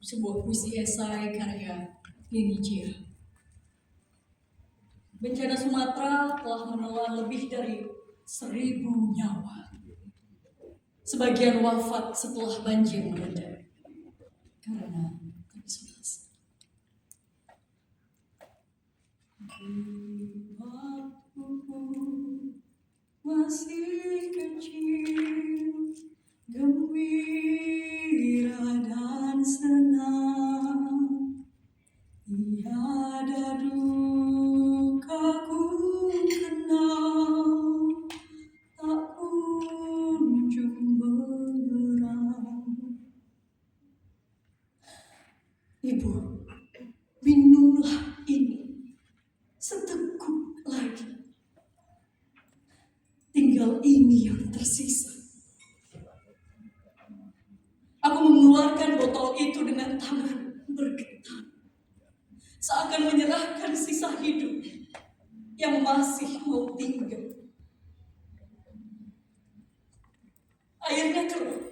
sebuah puisi esai karya Nini Jia. Bencana Sumatera telah menelan lebih dari 1.000 nyawa. Sebagian wafat setelah banjir melanda karena terisolasi. Waktuku masih kecil, gembira dan senang, tiada dukaku kenal, tak kunjung berang. Ibu, minumlah ini seteguk lagi. Tinggal ini yang tersisa. Aku mengeluarkan botol itu dengan tangan bergetar, seakan menyerahkan sisa hidup yang masih mau tinggal. Airnya keruh,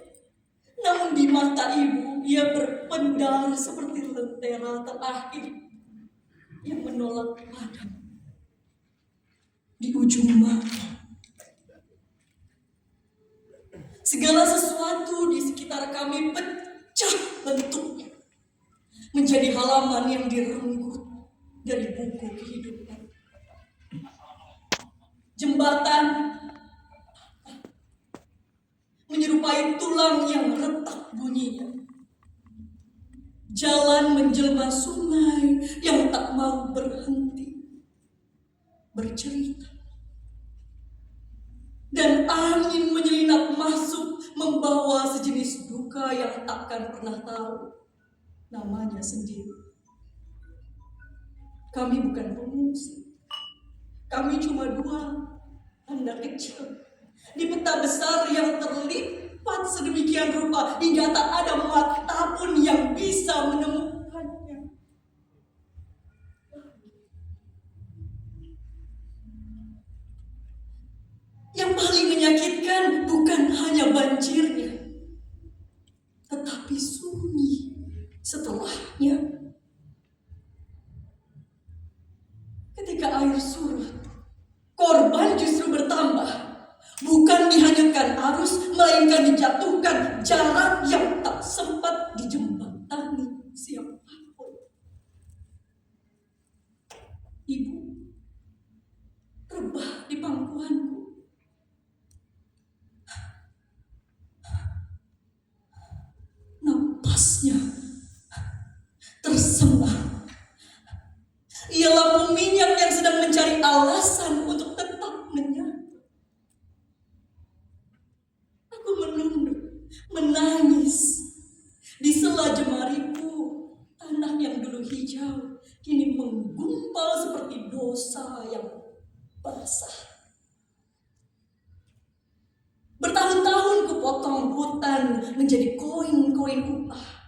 namun di mata ibu ia berpendar seperti lentera terakhir yang menolak padam. Di ujung mata, segala sesuatu di sekitar kami pecah bentuknya, menjadi halaman yang direnggut dari buku kehidupan. Jembatan menyerupai tulang yang retak bunyinya. Jalan menjelma sungai yang tak mau berhenti bercerita. Dan angin menyelinap masuk membawa sejenis duka yang takkan pernah tahu namanya sendiri. Kami bukan pengungsi. Kami cuma 2 anak kecil di peta besar yang terlipat sedemikian rupa hingga tak ada mata pun yang bisa menemukannya. Yang paling menyakitkan bukan hanya banjirnya, tetapi sunyi setelahnya. Ketika air surut, korban justru bertambah. Bukan dihanyutkan arus, melainkan dijatuhkan jarak yang tak sempat dijembatani siapapun. Ibu rebah di pangkuanku. Napasnya tersengal. Ia lampu minyak yang sedang mencari alasan untuk tetap menyatu. Aku menunduk, menangis. Di sela jemariku, tanah yang dulu hijau kini menggumpal seperti dosa yang basah. Bertahun-tahun kupotong hutan menjadi koin-koin upah.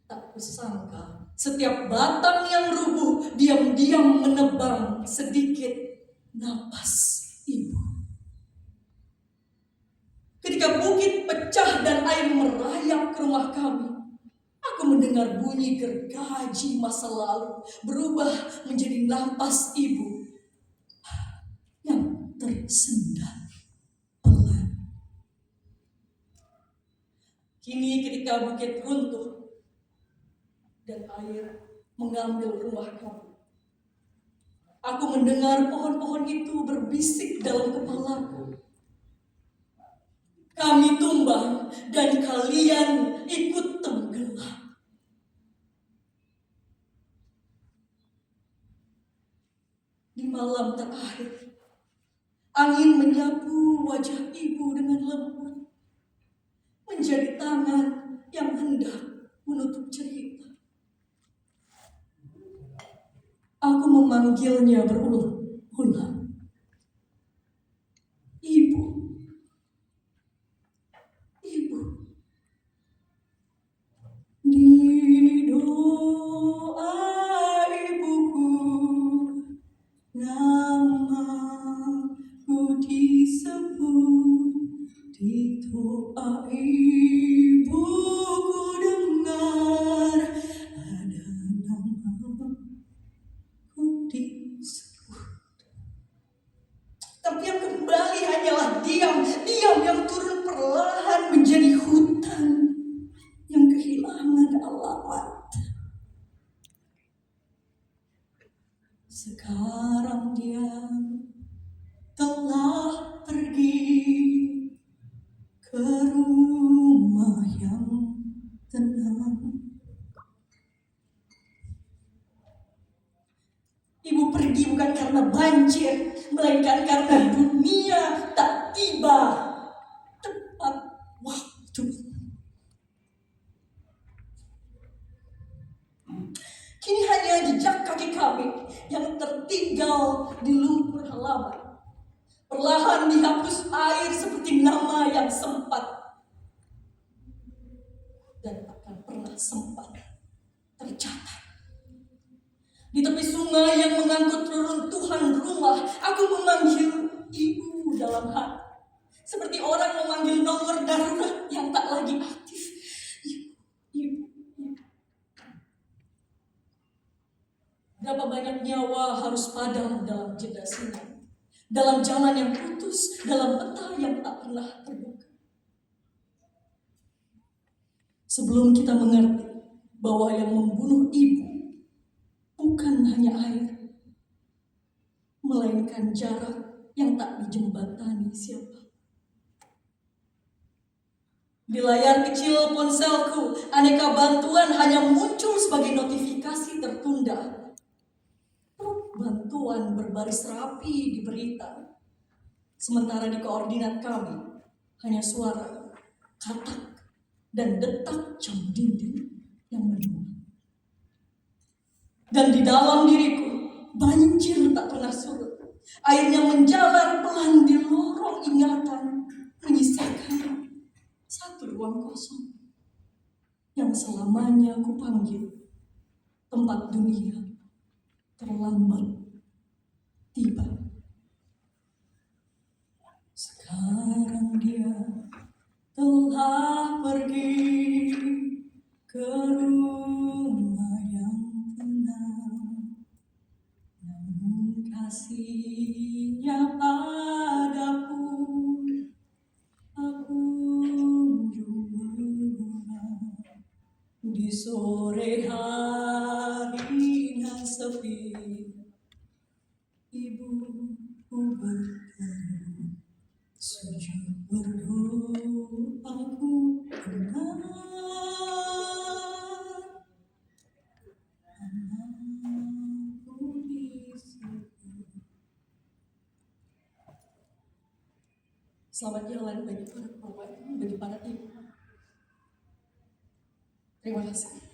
Tak kusangka setiap batang yang rubuh diam-diam menebang sedikit napas ibu. Ketika bukit pecah dan air merayap ke rumah kami, aku mendengar bunyi gergaji masa lalu berubah menjadi napas ibu yang tersendat pelan. Kini ketika bukit runtuh dan air mengambil rumah kami, aku mendengar pohon-pohon itu berbisik dalam kepalaku. Kami tumbang dan kalian ikut tenggelam. Di malam terakhir, angin menyapu wajah ibu dengan lembut, menjadi tangan yang hendak menutup cerita. Aku memanggilnya berulang-ulang. Ibu. Di doa ibuku, namaku disebut. Di doa ibuku banjir, melainkan karena dunia tak tiba tepat waktu. Kini hanya jejak kaki kami yang tertinggal di lumpur halaman, perlahan dihapus air seperti nama yang sempat dan akan pernah sempat tercatat. Di tepi sungai yang mengangkut reruntuhan rumah, aku memanggil ibu dalam hati. Seperti orang memanggil nomor darurat yang tak lagi aktif. Ibu. Berapa banyak nyawa harus padam dalam jeda siang, dalam jalan yang putus, dalam peta yang tak pernah terbuka. Sebelum kita mengerti bahwa yang membunuh ibu bukan hanya air, melainkan jarak yang tak dijembatani siapa. Di layar kecil ponselku, aneka bantuan hanya muncul sebagai notifikasi tertunda. Truk bantuan berbaris rapi di berita. Sementara di koordinat kami, hanya suara, katak, dan detak jam dinding yang menua. Dan di dalam diriku, banjir tak pernah surut. Airnya menjalar pelan di lorong ingatan, menyisakan satu ruang kosong yang selamanya aku panggil tempat dunia terlambat tiba. Sekarang dia telah pergi ke rumah yang tenang, namun kasihnya padaku aku jumpa di sore hari yang sepi. Ibu berteduh, sujud berdoa aku dengar. Selamat jalan bagi para perempuan, bagi para ibu. Terima kasih.